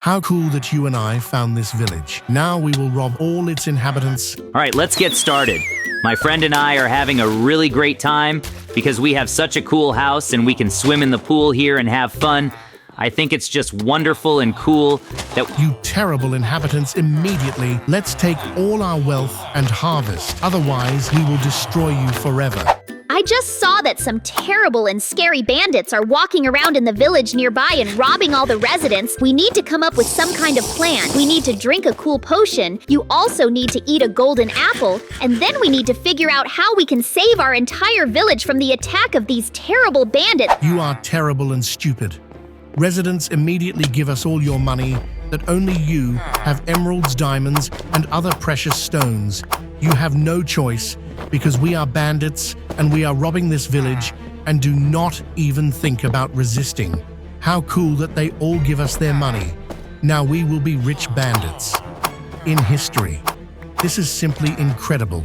How cool that you and I found this village. Now we will rob all its inhabitants. All right, let's get started. My friend and I are having a really great time because we have such a cool house and we can swim in the pool here and have fun. I think it's just wonderful and cool that— You terrible inhabitants, immediately, let's take all our wealth and harvest. Otherwise, we will destroy you forever. I just saw that some terrible and scary bandits are walking around in the village nearby and robbing all the residents. We need to come up with some kind of plan. We need to drink a cool potion. You also need to eat a golden apple. And then we need to figure out how we can save our entire village from the attack of these terrible bandits. You are terrible and stupid. Residents, immediately give us all your money, that only you have emeralds, diamonds, and other precious stones. You have no choice, because we are bandits and we are robbing this village, and do not even think about resisting. How cool that they all give us their money. Now we will be rich bandits. In history. This is simply incredible.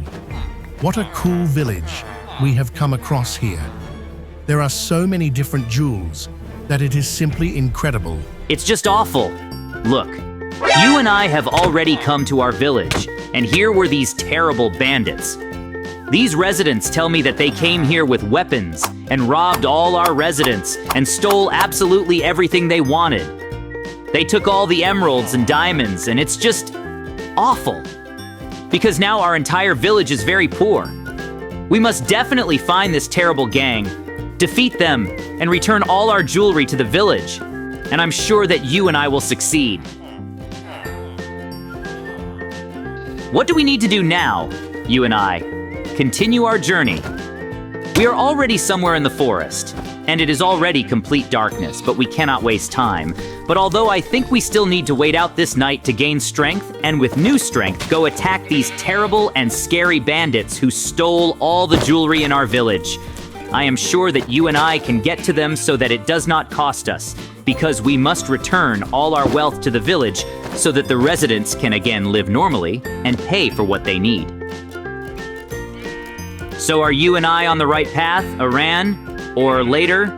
What a cool village we have come across here. There are so many different jewels that it is simply incredible. It's just awful. Look, you and I have already come to our village, and here were these terrible bandits. These residents tell me that they came here with weapons and robbed all our residents and stole absolutely everything they wanted. They took all the emeralds and diamonds, and it's just awful. Because now our entire village is very poor. We must definitely find this terrible gang, defeat them, and return all our jewelry to the village. And I'm sure that you and I will succeed. What do we need to do now, you and I? Continue our journey. We are already somewhere in the forest, and it is already complete darkness, but we cannot waste time. But although I think we still need to wait out this night to gain strength, and with new strength, go attack these terrible and scary bandits who stole all the jewelry in our village. I am sure that you and I can get to them so that it does not cost us, because we must return all our wealth to the village so that the residents can again live normally and pay for what they need. So are you and I on the right path, Aran? Or later,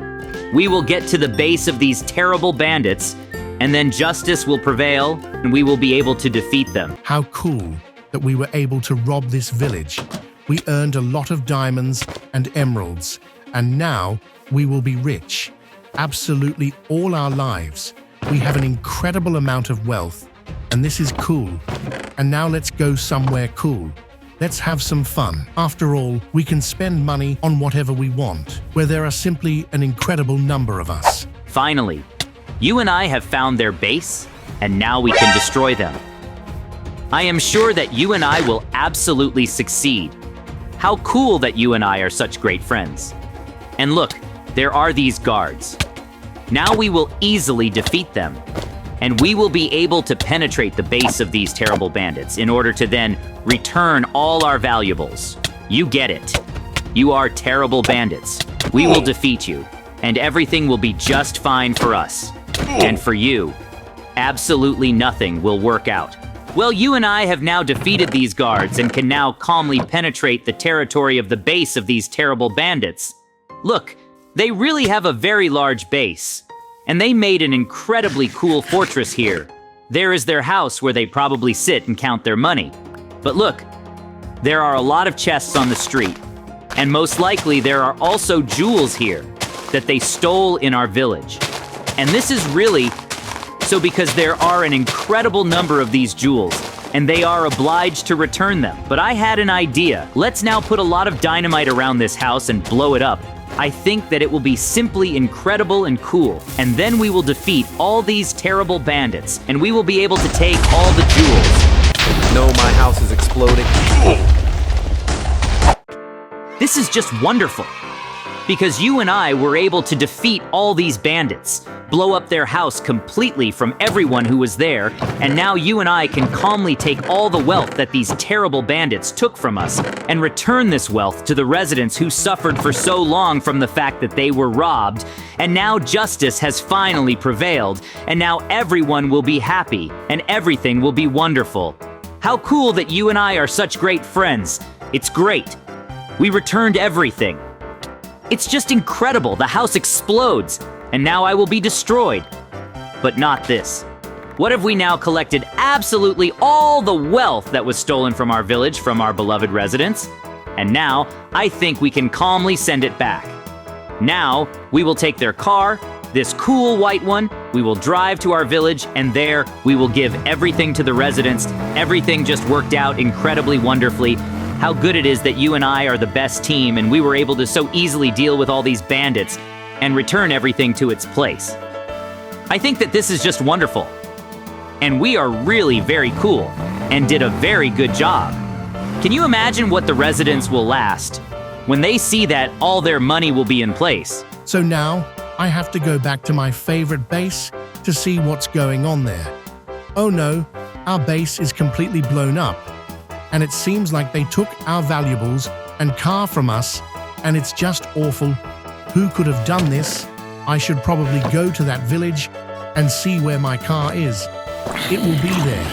we will get to the base of these terrible bandits, and then justice will prevail, and we will be able to defeat them. How cool that we were able to rob this village. We earned a lot of diamonds and emeralds, and now we will be rich. Absolutely all our lives. We have an incredible amount of wealth, and this is cool. And now let's go somewhere cool. Let's have some fun. After all, we can spend money on whatever we want, where there are simply an incredible number of us. Finally, you and I have found their base, and now we can destroy them. I am sure that you and I will absolutely succeed. How cool that you and I are such great friends. And look, there are these guards. Now we will easily defeat them. And we will be able to penetrate the base of these terrible bandits in order to then return all our valuables. You get it. You are terrible bandits. We will defeat you, and everything will be just fine for us. And for you, absolutely nothing will work out. Well, you and I have now defeated these guards and can now calmly penetrate the territory of the base of these terrible bandits. Look, they really have a very large base. And they made an incredibly cool fortress here. There is their house where they probably sit and count their money. But look, there are a lot of chests on the street. And most likely there are also jewels here that they stole in our village. And this is really so because there are an incredible number of these jewels, and they are obliged to return them. But I had an idea. Let's now put a lot of dynamite around this house and blow it up. I think that it will be simply incredible and cool, and then we will defeat all these terrible bandits, and we will be able to take all the jewels. No, my house is exploding. This is just wonderful, because you and I were able to defeat all these bandits, blow up their house completely from everyone who was there, and now you and I can calmly take all the wealth that these terrible bandits took from us and return this wealth to the residents who suffered for so long from the fact that they were robbed, and now justice has finally prevailed, and now everyone will be happy, and everything will be wonderful. How cool that you and I are such great friends. It's great. We returned everything. It's just incredible. The house explodes, and now I will be destroyed. But not this. What if we now collected absolutely all the wealth that was stolen from our village from our beloved residents? And now, I think we can calmly send it back. Now, we will take their car, this cool white one, we will drive to our village, and there we will give everything to the residents. Everything just worked out incredibly wonderfully. How good it is that you and I are the best team, and we were able to so easily deal with all these bandits and return everything to its place. I think that this is just wonderful. And we are really very cool and did a very good job. Can you imagine what the residents will last when they see that all their money will be in place? So now, I have to go back to my favorite base to see what's going on there. Oh no, our base is completely blown up. And it seems like they took our valuables and car from us, and it's just awful. Who could have done this? I should probably go to that village and see where my car is. It will be there.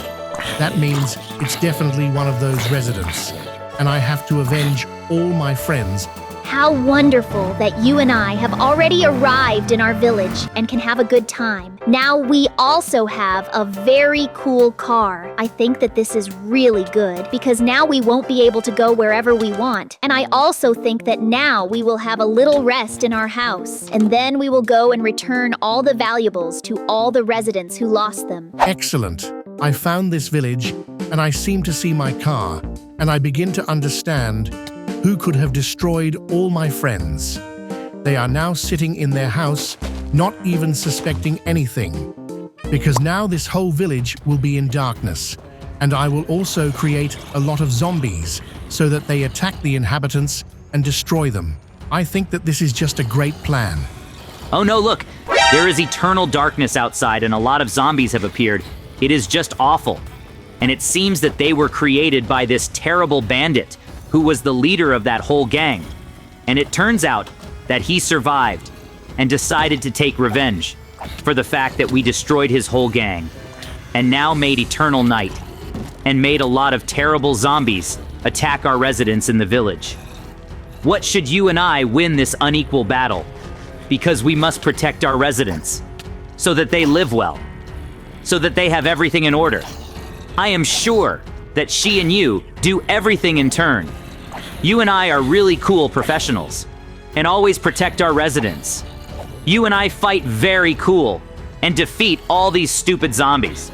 That means it's definitely one of those residents, and I have to avenge all my friends. How wonderful that you and I have already arrived in our village and can have a good time. Now we also have a very cool car. I think that this is really good because now we won't be able to go wherever we want. And I also think that now we will have a little rest in our house. And then we will go and return all the valuables to all the residents who lost them. Excellent. I found this village, and I seem to see my car, and I begin to understand who could have destroyed all my friends. They are now sitting in their house, not even suspecting anything. Because now this whole village will be in darkness, and I will also create a lot of zombies so that they attack the inhabitants and destroy them. I think that this is just a great plan. Oh no, look! There is eternal darkness outside and a lot of zombies have appeared. It is just awful. And it seems that they were created by this terrible bandit who was the leader of that whole gang. And it turns out that he survived and decided to take revenge for the fact that we destroyed his whole gang and now made eternal night and made a lot of terrible zombies attack our residents in the village. What should you and I win this unequal battle? Because we must protect our residents so that they live well, so that they have everything in order. I am sure that she and you do everything in turn. You and I are really cool professionals and always protect our residents. You and I fight very cool and defeat all these stupid zombies.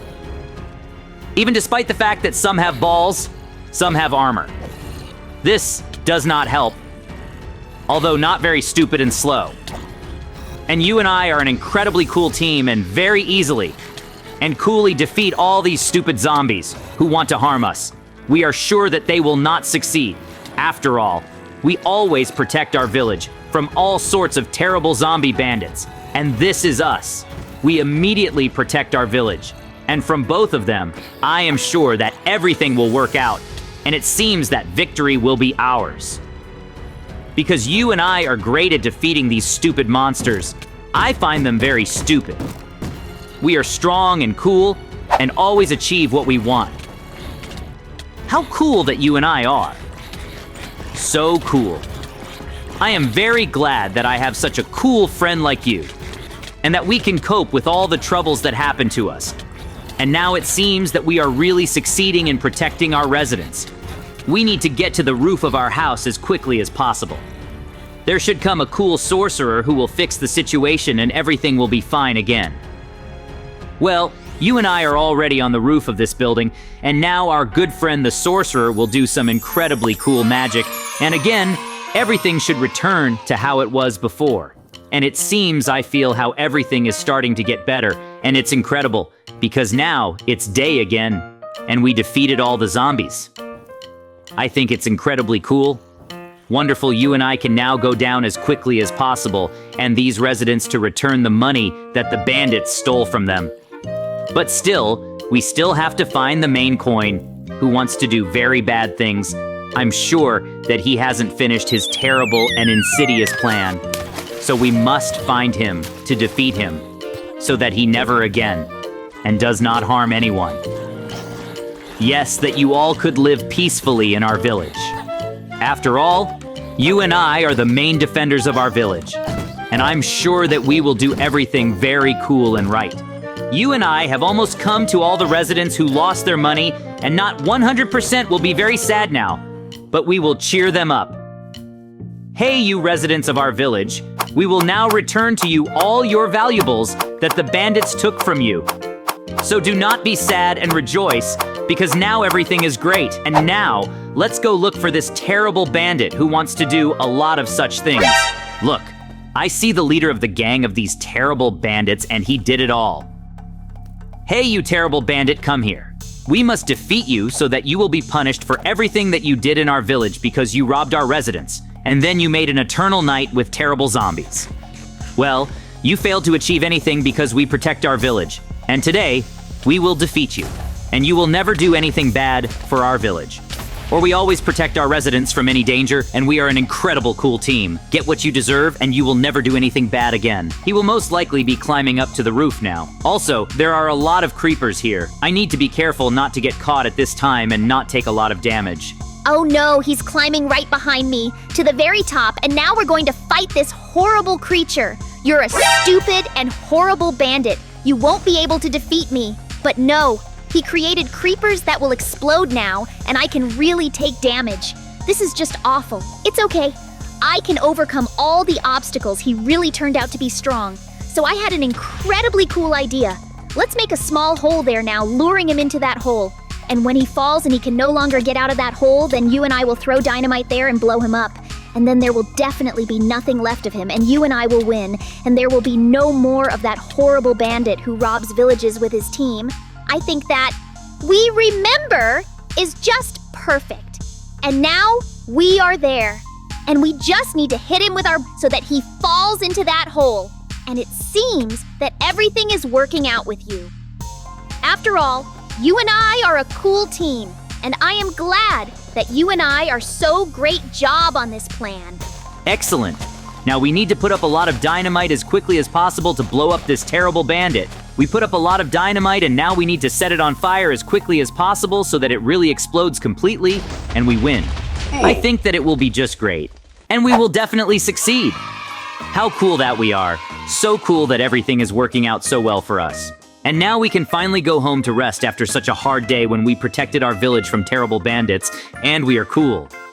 Even despite the fact that some have balls, some have armor. This does not help, although not very stupid and slow. And you and I are an incredibly cool team and very easily and coolly defeat all these stupid zombies who want to harm us. We are sure that they will not succeed. After all, we always protect our village from all sorts of terrible zombie bandits. And this is us. We immediately protect our village. And from both of them, I am sure that everything will work out. And it seems that victory will be ours. Because you and I are great at defeating these stupid monsters, I find them very stupid. We are strong and cool and always achieve what we want. How cool that you and I are. So cool. I am very glad that I have such a cool friend like you, and that we can cope with all the troubles that happen to us. And now it seems that we are really succeeding in protecting our residents. We need to get to the roof of our house as quickly as possible. There should come a cool sorcerer who will fix the situation and everything will be fine again. Well, you and I are already on the roof of this building, and now our good friend the sorcerer will do some incredibly cool magic, and again, everything should return to how it was before. And it seems I feel how everything is starting to get better, and it's incredible, because now it's day again, and we defeated all the zombies. I think it's incredibly cool. Wonderful, you and I can now go down as quickly as possible, and these residents to return the money that the bandits stole from them. But still, we still have to find the main coin, who wants to do very bad things. I'm sure that he hasn't finished his terrible and insidious plan. So we must find him to defeat him, so that he never again, and does not harm anyone. Yes, that you all could live peacefully in our village. After all, you and I are the main defenders of our village, and I'm sure that we will do everything very cool and right. You and I have almost come to all the residents who lost their money, and not 100% will be very sad now, but we will cheer them up. Hey, you residents of our village, we will now return to you all your valuables that the bandits took from you. So do not be sad and rejoice, because now everything is great. And now, let's go look for this terrible bandit who wants to do a lot of such things. Look, I see the leader of the gang of these terrible bandits, and he did it all. Hey, you terrible bandit, come here. We must defeat you so that you will be punished for everything that you did in our village because you robbed our residents, and then you made an eternal night with terrible zombies. Well, you failed to achieve anything because we protect our village, and today, we will defeat you, and you will never do anything bad for our village. Or we always protect our residents from any danger, and we are an incredible cool team. Get what you deserve, and you will never do anything bad again. He will most likely be climbing up to the roof now. Also, there are a lot of creepers here. I need to be careful not to get caught at this time and not take a lot of damage. Oh no, he's climbing right behind me, to the very top, and now we're going to fight this horrible creature. You're a stupid and horrible bandit. You won't be able to defeat me. But no, he created creepers that will explode now, and I can really take damage. This is just awful. It's okay. I can overcome all the obstacles. He really turned out to be strong. So I had an incredibly cool idea. Let's make a small hole there now, luring him into that hole. And when he falls and he can no longer get out of that hole, then you and I will throw dynamite there and blow him up. And then there will definitely be nothing left of him, and you and I will win, and there will be no more of that horrible bandit who robs villages with his team. I think that we remember is just perfect. And now we are there. And we just need to hit him with our so that he falls into that hole. And it seems that everything is working out with you. After all, you and I are a cool team. And I am glad that you and I are so great job on this plan. Excellent. Now we need to put up a lot of dynamite as quickly as possible to blow up this terrible bandit. We put up a lot of dynamite, and now we need to set it on fire as quickly as possible so that it really explodes completely, and we win. I think that it will be just great. And we will definitely succeed. How cool that we are. So cool that everything is working out so well for us. And now we can finally go home to rest after such a hard day when we protected our village from terrible bandits, and we are cool.